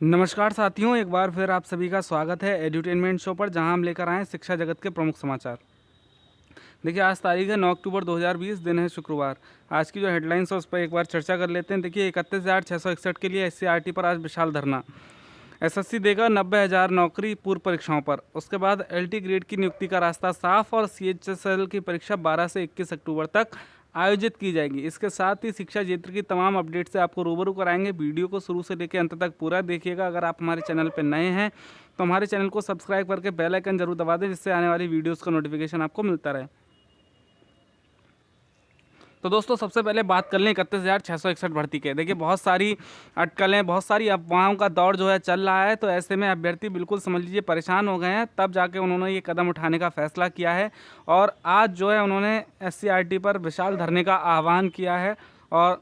नमस्कार साथियों, एक बार फिर आप सभी का स्वागत है एड्यूटेनमेंट शो पर, जहां हम लेकर आए हैं शिक्षा जगत के प्रमुख समाचार। देखिए, आज तारीख है 9 अक्टूबर 2020, दिन है शुक्रवार। आज की जो हेडलाइंस है उस पर एक बार चर्चा कर लेते हैं। देखिए, 31,661 के लिए SCRT पर आज विशाल धरना। SSC देगा 90,000 नौकरी पूर्व परीक्षाओं पर। उसके बाद LT ग्रेड की नियुक्ति का रास्ता साफ और CHSL की परीक्षा 12 से 21 अक्टूबर तक आयोजित की जाएगी। इसके साथ ही शिक्षा क्षेत्र की तमाम अपडेट से आपको रूबरू कराएंगे। वीडियो को शुरू से लेकर अंत तक पूरा देखिएगा। अगर आप हमारे चैनल पर नए हैं तो हमारे चैनल को सब्सक्राइब करके बेल आइकन जरूर दबा दें, जिससे आने वाली वीडियोस का नोटिफिकेशन आपको मिलता रहे। तो दोस्तों, सबसे पहले बात कर लें 31,661 भर्ती के। देखिए, बहुत सारी अटकलें, बहुत सारी अफवाहों का दौर जो है चल रहा है। तो ऐसे में अभ्यर्थी बिल्कुल समझ लीजिए परेशान हो गए हैं, तब जाके उन्होंने ये कदम उठाने का फैसला किया है। और आज जो है उन्होंने SCRT पर विशाल धरने का आह्वान किया है। और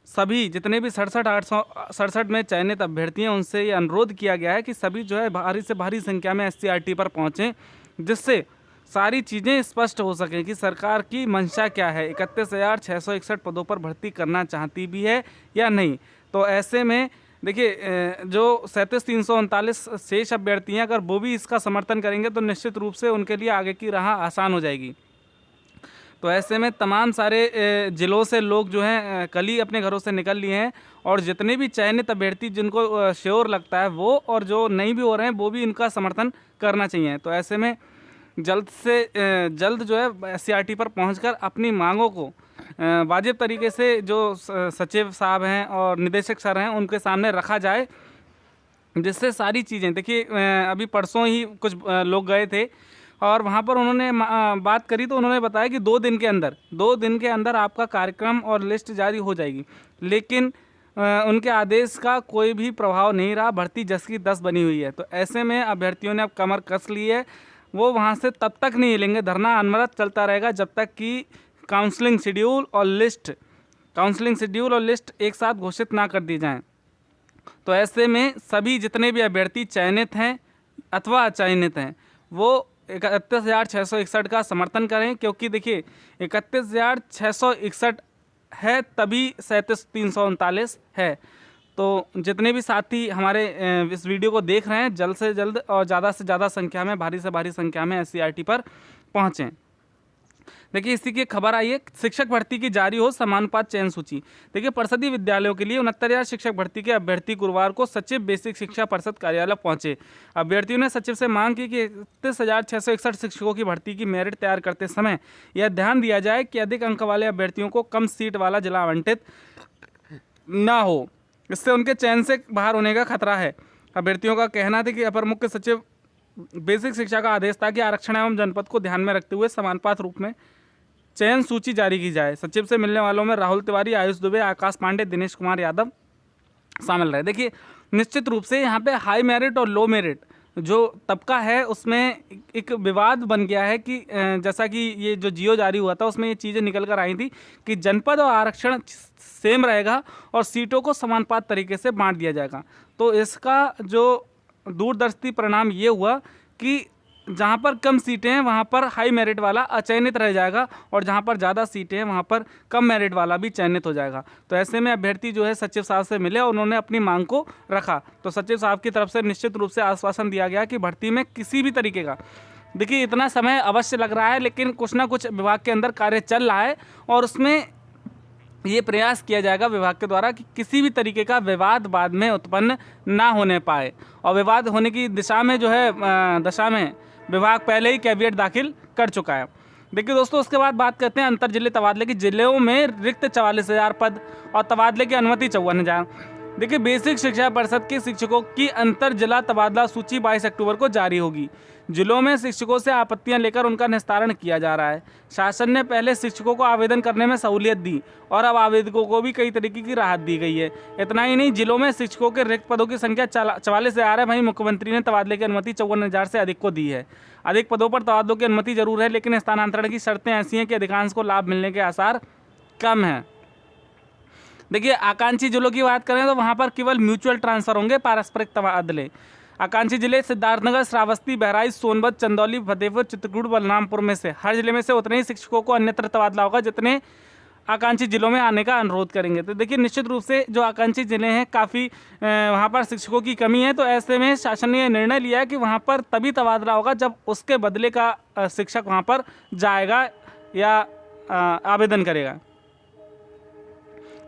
सभी जितने भी 67 में चयनित अभ्यर्थी हैं उनसे ये अनुरोध किया गया है कि सभी जो है भारी से भारी संख्या में SCRT पर पहुँचें, जिससे सारी चीज़ें स्पष्ट हो सकें कि सरकार की मंशा क्या है, 31,661 पदों पर भर्ती करना चाहती भी है या नहीं। तो ऐसे में देखिए, जो 37,339 शेष अभ्यर्थी हैं, अगर वो भी इसका समर्थन करेंगे तो निश्चित रूप से उनके लिए आगे की राह आसान हो जाएगी। तो ऐसे में तमाम सारे ज़िलों से लोग जो हैं कल ही अपने घरों से निकल लिए हैं। और जितने भी चयनित अभ्यर्थी जिनको श्योर लगता है वो, और जो नहीं भी हो रहे हैं वो भी इनका समर्थन करना चाहिए। तो ऐसे में जल्द से जल्द जो है SCRT पर पहुंचकर अपनी मांगों को वाजिब तरीके से जो सचिव साहब हैं और निदेशक सर हैं उनके सामने रखा जाए, जिससे सारी चीज़ें देखिए, अभी परसों ही कुछ लोग गए थे और वहाँ पर उन्होंने बात करी तो उन्होंने बताया कि 2 दिन के अंदर आपका कार्यक्रम और लिस्ट जारी हो जाएगी। लेकिन उनके आदेश का कोई भी प्रभाव नहीं रहा। भर्ती 10 की 10 बनी हुई है। तो ऐसे में अभ्यर्थियों ने अब कमर कस ली है। वो वहाँ से तब तक नहीं हिलेंगे, धरना अनवरत चलता रहेगा जब तक कि काउंसलिंग शेड्यूल और लिस्ट एक साथ घोषित ना कर दी जाएं। तो ऐसे में सभी जितने भी अभ्यर्थी चयनित हैं अथवा अचयनित हैं वो 31,661 का समर्थन करें, क्योंकि देखिए 31,661 है तभी 37,339 है। तो जितने भी साथी हमारे इस वीडियो को देख रहे हैं, जल्द से जल्द और ज़्यादा से ज़्यादा संख्या में, भारी से भारी संख्या में SCRT पर पहुँचें। देखिए, इसी की खबर आई है, शिक्षक भर्ती की जारी हो समानुपात चयन सूची। देखिए, परिषदीय विद्यालयों के लिए 69,000 शिक्षक भर्ती के अभ्यर्थी गुरुवार को सचिव बेसिक शिक्षा परिषद कार्यालय पहुंचे। अभ्यर्थियों ने सचिव से मांग की कि 31,661 शिक्षकों की भर्ती की मेरिट तैयार करते समय यह ध्यान दिया जाए कि अधिक अंक वाले अभ्यर्थियों को कम सीट वाला जिला आवंटित ना हो। इससे उनके चयन से बाहर होने का खतरा है। अभ्यर्थियों का कहना था कि अपर मुख्य सचिव बेसिक शिक्षा का आदेश था कि आरक्षण एवं जनपद को ध्यान में रखते हुए समानुपात रूप में चयन सूची जारी की जाए। सचिव से मिलने वालों में राहुल तिवारी, आयुष दुबे, आकाश पांडे, दिनेश कुमार यादव शामिल रहे। देखिए, निश्चित रूप से यहाँ पे हाई मेरिट और लो मेरिट जो तबका है उसमें एक विवाद बन गया है कि जैसा कि ये जो जियो जारी हुआ था उसमें ये चीज़ें निकल कर आई थी कि जनपद और आरक्षण सेम रहेगा और सीटों को समानुपात तरीके से बांट दिया जाएगा। तो इसका जो दूरदर्शी परिणाम ये हुआ कि जहाँ पर कम सीटें हैं वहाँ पर हाई मेरिट वाला अचयनित रह जाएगा और जहाँ पर ज़्यादा सीटें हैं वहाँ पर कम मेरिट वाला भी चयनित हो जाएगा। तो ऐसे में अभ्यर्थी जो है सचिव साहब से मिले और उन्होंने अपनी मांग को रखा। तो सचिव साहब की तरफ से निश्चित रूप से आश्वासन दिया गया कि भर्ती में किसी भी तरीके का, देखिए इतना समय अवश्य लग रहा है लेकिन कुछ ना कुछ विभाग के अंदर कार्य चल रहा है और उसमें ये प्रयास किया जाएगा विभाग के द्वारा कि किसी भी तरीके का विवाद बाद में उत्पन्न ना होने पाए। और विवाद होने की दिशा में जो है विभाग पहले ही कैविएट दाखिल कर चुका है। देखिए दोस्तों, उसके बाद बात करते हैं अंतर जिले तबादले की। जिलों में रिक्त 44,000 पद और तबादले की अनुमति 54,000। देखिए, बेसिक शिक्षा परिषद के शिक्षकों की अंतर जिला तबादला सूची 22 अक्टूबर को जारी होगी। जिलों में शिक्षकों से आपत्तियां लेकर उनका निस्तारण किया जा रहा है। शासन ने पहले शिक्षकों को आवेदन करने में सहूलियत दी और अब आवेदकों को भी कई तरीके की राहत दी गई है। इतना ही नहीं, जिलों में शिक्षकों के रिक्त पदों की संख्या 44,000 है। वहीं मुख्यमंत्री ने तबादले की अनुमति 54,000 से अधिक को दी है। अधिक पदों पर तबादलों की अनुमति जरूर है, लेकिन स्थानांतरण की शर्तें ऐसी हैं कि अधिकांश को लाभ मिलने के आसार कम हैं। देखिए, आकांक्षी जिलों की बात करें तो वहाँ पर केवल म्यूचुअल ट्रांसफर होंगे, पारस्परिक तबादले। आकांक्षी जिले सिद्धार्थनगर, श्रावस्ती, बहराइच, सोनभद्र, चंदौली, फतेहपुर, चित्रकूट, बलरामपुर में से हर जिले में से उतने ही शिक्षकों को अन्यत्र तबादला होगा जितने आकांक्षी जिलों में आने का अनुरोध करेंगे। तो देखिए निश्चित रूप से जो आकांक्षी जिले हैं काफ़ी वहाँ पर शिक्षकों की कमी है, तो ऐसे में शासन ने यह निर्णय लिया है कि वहाँ पर तभी तबादला होगा जब उसके बदले का शिक्षक वहाँ पर जाएगा या आवेदन करेगा।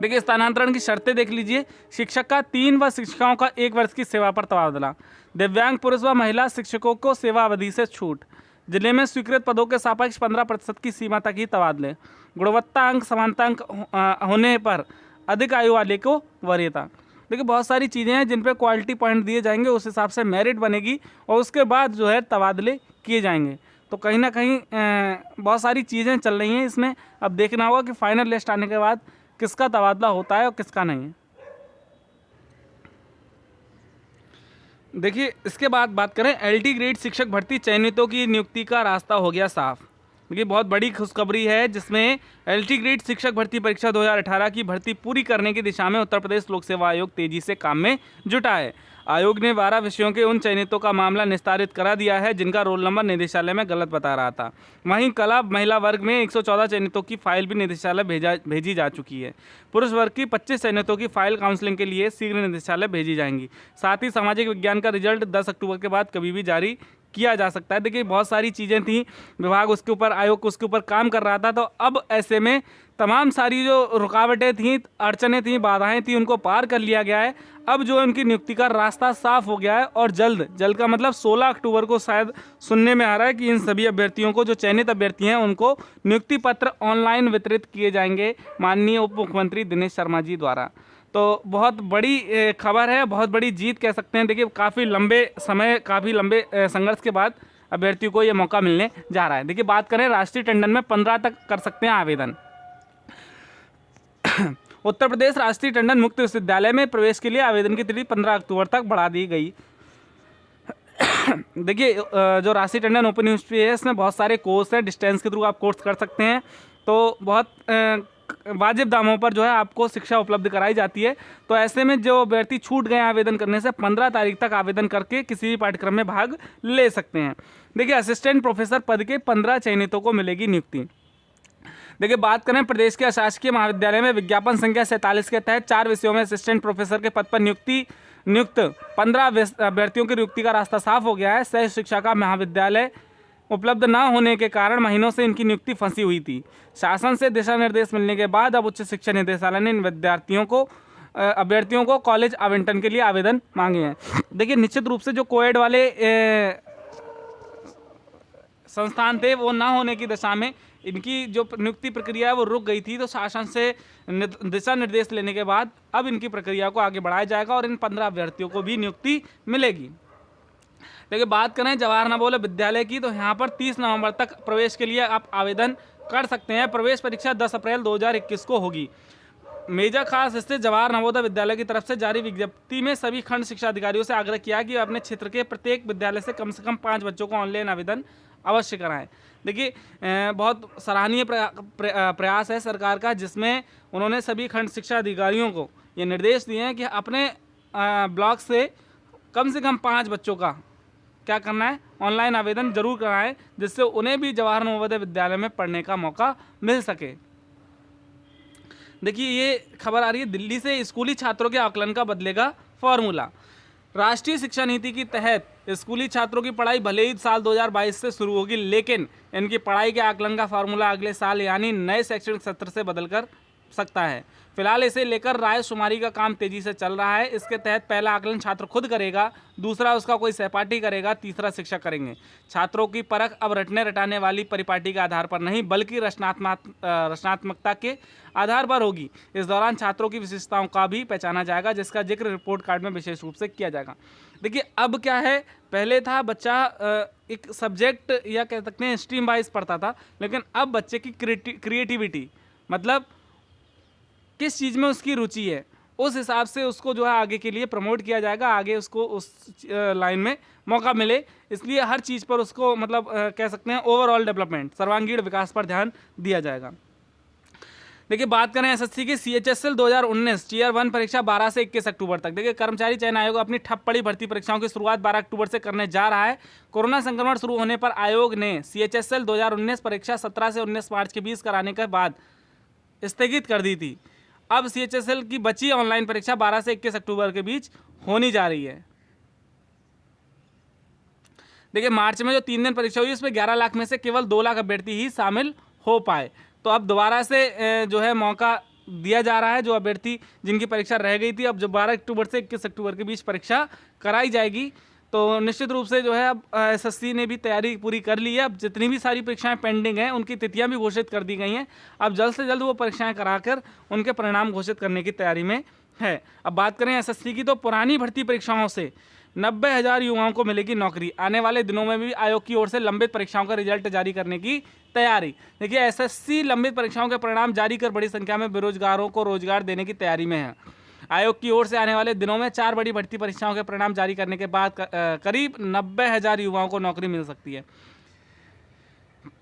देखिए स्थानांतरण की शर्तें देख लीजिए। शिक्षक का 3 व शिक्षिकाओं का 1 वर्ष की सेवा पर तबादला। दिव्यांग पुरुष व महिला शिक्षकों को सेवा अवधि से छूट। जिले में स्वीकृत पदों के सापेक्ष 15% की सीमा तक ही तबादले। गुणवत्ता अंक समानता अंक होने पर अधिक आयु वाले को वरीयता। देखिए बहुत सारी चीज़ें हैं जिन पे क्वालिटी पॉइंट दिए जाएंगे, उस हिसाब से मेरिट बनेगी और उसके बाद जो है तबादले किए जाएंगे। तो कहीं ना कहीं बहुत सारी चीज़ें चल रही हैं इसमें। अब देखना होगा कि फाइनल लिस्ट आने के बाद किसका तबादला होता है और किसका नहीं है। देखिए इसके बाद बात करें एलटी ग्रेड शिक्षक भर्ती चयनितों की नियुक्ति का रास्ता हो गया साफ। देखिए बहुत बड़ी खुशखबरी है जिसमें एलटी ग्रेड शिक्षक भर्ती परीक्षा 2018 की भर्ती पूरी करने की दिशा में उत्तर प्रदेश लोक सेवा आयोग तेजी से काम में जुटा है। आयोग ने 12 विषयों के उन चयनितों का मामला निस्तारित करा दिया है जिनका रोल नंबर निदेशालय में गलत बता रहा था। वहीं कला महिला वर्ग में 114 चयनितों की फाइल भी निदेशालय भेजी जा चुकी है। पुरुष वर्ग की 25 चयनितों की फाइल काउंसलिंग के लिए शीघ्र निदेशालय भेजी जाएंगी। साथ ही सामाजिक विज्ञान का रिजल्ट 10 अक्टूबर के बाद कभी भी जारी किया जा सकता है। देखिए बहुत सारी चीज़ें थी, विभाग उसके ऊपर, आयोग उसके ऊपर काम कर रहा था, तो अब ऐसे में तमाम सारी जो रुकावटें थीं, अड़चनें थीं, बाधाएं थीं, उनको पार कर लिया गया है। अब जो उनकी नियुक्ति का रास्ता साफ हो गया है और जल्द का मतलब 16 अक्टूबर को शायद सुनने में आ रहा है कि इन सभी अभ्यर्थियों को, जो चयनित अभ्यर्थी हैं, उनको नियुक्ति पत्र ऑनलाइन वितरित किए जाएंगे माननीय उप मुख्यमंत्री दिनेश शर्मा जी द्वारा। तो बहुत बड़ी खबर है, बहुत बड़ी जीत कह सकते हैं। देखिए काफ़ी लंबे संघर्ष के बाद अभ्यर्थियों को ये मौका मिलने जा रहा है। देखिए बात करें राष्ट्रीय टंडन में 15 तक कर सकते हैं आवेदन। उत्तर प्रदेश राष्ट्रीय टंडन मुक्त विश्वविद्यालय में प्रवेश के लिए आवेदन की तिथि 15 अक्टूबर तक बढ़ा दी गई। देखिए जो राष्ट्रीय टंडन ओपन यूनिवर्सिटी है इसमें बहुत सारे कोर्स हैं, डिस्टेंस के थ्रू आप कोर्स कर सकते हैं। तो बहुत वाजिब दामों पर जो है आपको शिक्षा उपलब्ध कराई जाती है। तो ऐसे में जो अभ्यर्थी छूट गए आवेदन करने से 15 तारीख तक आवेदन करके किसी भी पाठ्यक्रम में भाग ले सकते हैं। देखिए असिस्टेंट प्रोफेसर पद के 15 चयनितों को मिलेगी नियुक्ति। देखिए बात करें प्रदेश के अशासकीय महाविद्यालय में विज्ञापन संख्या 47 के तहत 4 विषयों में असिस्टेंट प्रोफेसर के पद पर नियुक्त 15 अभ्यर्थियों की नियुक्ति का रास्ता साफ हो गया है। सह शिक्षा का महाविद्यालय उपलब्ध न होने के कारण महीनों से इनकी नियुक्ति फंसी हुई थी। शासन से दिशा निर्देश मिलने के बाद अब उच्च शिक्षा निदेशालय ने इन अभ्यर्थियों को कॉलेज आवंटन के लिए आवेदन मांगे हैं। देखिए निश्चित रूप से जो कोएड वाले संस्थान थे वो ना होने की दशा में इनकी जो नियुक्ति प्रक्रिया है वो रुक गई थी। तो शासन से दिशा निर्देश लेने के बाद अब इनकी प्रक्रिया को आगे बढ़ाया जाएगा और इन 15 अभ्यर्थियों को भी नियुक्ति मिलेगी। देखिए बात करें जवाहर नवोदय विद्यालय की, तो यहाँ पर 30 नवंबर तक प्रवेश के लिए आप आवेदन कर सकते हैं। प्रवेश परीक्षा 10 अप्रैल 2021 को होगी। मेजा खास स्थित जवाहर नवोदय विद्यालय की तरफ से जारी विज्ञप्ति में सभी खंड शिक्षा अधिकारियों से आग्रह किया कि अपने क्षेत्र के प्रत्येक विद्यालय से कम 5 बच्चों को ऑनलाइन आवेदन अवश्य कराएं। देखिए बहुत सराहनीय प्रयास है सरकार का, जिसमें उन्होंने सभी खंड शिक्षा अधिकारियों को ये निर्देश दिए हैं कि अपने ब्लॉक से कम 5 बच्चों का क्या करना है, ऑनलाइन आवेदन जरूर कराएं, जिससे उन्हें भी जवाहर नवोदय विद्यालय में पढ़ने का मौका मिल सके। देखिए ये खबर आ रही है दिल्ली से, स्कूली छात्रों के आकलन का बदलेगा फॉर्मूला। राष्ट्रीय शिक्षा नीति के तहत स्कूली छात्रों की पढ़ाई भले ही साल 2022 से शुरू होगी, लेकिन इनकी पढ़ाई के आकलन का फार्मूला अगले साल यानी नए शैक्षणिक सत्र से बदल कर सकता है। फिलहाल इसे लेकर रायशुमारी का काम तेजी से चल रहा है। इसके तहत पहला आकलन छात्र खुद करेगा, दूसरा उसका कोई सहपाठी करेगा, तीसरा शिक्षक करेंगे। छात्रों की परख अब रटने रटाने वाली परिपाटी के आधार पर नहीं बल्कि रचनात्मकता के आधार पर होगी। इस दौरान छात्रों की विशेषताओं का भी पहचाना जाएगा, जिसका जिक्र रिपोर्ट कार्ड में विशेष रूप से किया जाएगा। देखिए अब क्या है, पहले था बच्चा एक सब्जेक्ट या कह सकते हैं स्ट्रीम वाइज पढ़ता था, लेकिन अब बच्चे की क्रिएटिविटी मतलब किस चीज़ में उसकी रुचि है, उस हिसाब से उसको जो है आगे के लिए प्रमोट किया जाएगा, आगे उसको उस लाइन में मौका मिले। इसलिए हर चीज़ पर उसको मतलब कह सकते हैं ओवरऑल डेवलपमेंट, सर्वांगीण विकास पर ध्यान दिया जाएगा। देखिए बात करें एसएससी की CHSL 2019 टियर 1 परीक्षा 12 से 21 अक्टूबर तक। देखिए कर्मचारी चयन आयोग अपनी ठप पड़ी भर्ती परीक्षाओं की शुरुआत 12 अक्टूबर से करने जा रहा है। कोरोना संक्रमण शुरू होने पर आयोग ने CHSL 2019 परीक्षा 17 से 19 मार्च के बीच कराने के बाद स्थगित कर दी थी। अब CHSL की बची ऑनलाइन परीक्षा 12 से 21 अक्टूबर के बीच होनी जा रही है। देखिए मार्च में जो 3 दिन परीक्षा हुई उसमें 11 लाख में से केवल 2 लाख अभ्यर्थी ही शामिल हो पाए। तो अब दोबारा से जो है मौका दिया जा रहा है। जो अभ्यर्थी जिनकी परीक्षा रह गई थी, अब जो 12 अक्टूबर से 21 अक्टूबर के बीच परीक्षा कराई जाएगी। तो निश्चित रूप से जो है अब SSC ने भी तैयारी पूरी कर ली है। अब जितनी भी सारी परीक्षाएं पेंडिंग हैं उनकी तिथियां भी घोषित कर दी गई हैं। अब जल्द से जल्द वो परीक्षाएं कराकर उनके परिणाम घोषित करने की तैयारी में है। अब बात करें SSC की, तो पुरानी भर्ती परीक्षाओं से 90,000 युवाओं को मिलेगी नौकरी। आने वाले दिनों में भी आयोग की ओर से लंबित परीक्षाओं का रिजल्ट जारी करने की तैयारी। देखिए SSC लंबित परीक्षाओं के परिणाम जारी कर बड़ी संख्या में बेरोजगारों को रोजगार देने की तैयारी में है। आयोग की ओर से आने वाले दिनों में 4 बड़ी भर्ती परीक्षाओं के परिणाम जारी करने के बाद करीब 90,000 युवाओं को नौकरी मिल सकती है।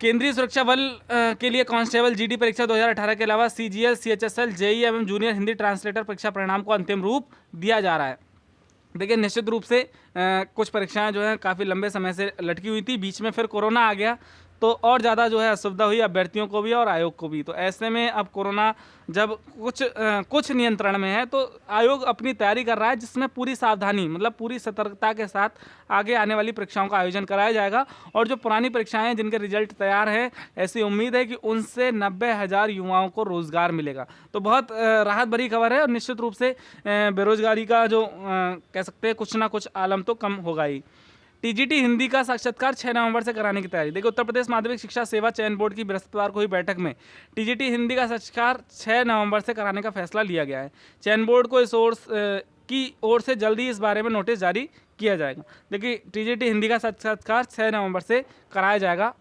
केंद्रीय सुरक्षा बल के लिए कांस्टेबल GD परीक्षा 2018 के अलावा CGL, CHSL, JEE एवं जूनियर हिंदी ट्रांसलेटर परीक्षा परिणाम को अंतिम रूप दिया जा रहा है। देखिए निश्चित रूप से कुछ परीक्षाएं जो है काफ़ी लंबे समय से लटकी हुई थी, बीच में फिर कोरोना आ गया तो और ज़्यादा जो है असुविधा हुई अभ्यर्थियों को भी और आयोग को भी। तो ऐसे में अब कोरोना जब कुछ नियंत्रण में है तो आयोग अपनी तैयारी कर रहा है, जिसमें पूरी सावधानी मतलब पूरी सतर्कता के साथ आगे आने वाली परीक्षाओं का आयोजन कराया जाएगा। और जो पुरानी परीक्षाएं हैं जिनके रिजल्ट तैयार है, ऐसी उम्मीद है कि उनसे 90,000 युवाओं को रोज़गार मिलेगा। तो बहुत राहत भरी खबर है और निश्चित रूप से बेरोजगारी का जो कह सकते हैं कुछ ना कुछ आलम तो कम होगा ही। TGT हिंदी का साक्षात्कार 6 नवंबर से कराने की तैयारी। देखिए उत्तर प्रदेश माध्यमिक शिक्षा सेवा चयन बोर्ड की बृहस्पतिवार को हुई बैठक में TGT हिंदी का साक्षात्कार 6 नवंबर से कराने का फैसला लिया गया है। चयन बोर्ड को इस ओर से जल्दी इस बारे में नोटिस जारी किया जाएगा। देखिए TGT हिंदी का साक्षात्कार 6 नवंबर से कराया जाएगा।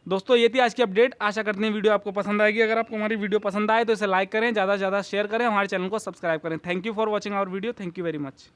दोस्तों ये थी आज की अपडेट। आशा करते हैं वीडियो आपको पसंद आएगी। अगर आपको हमारी वीडियो पसंद आए तो इसे लाइक करें, ज़्यादा से ज़्यादा शेयर करें, हमारे चैनल को सब्सक्राइब करें। Thank you for watching our video. Thank you very much.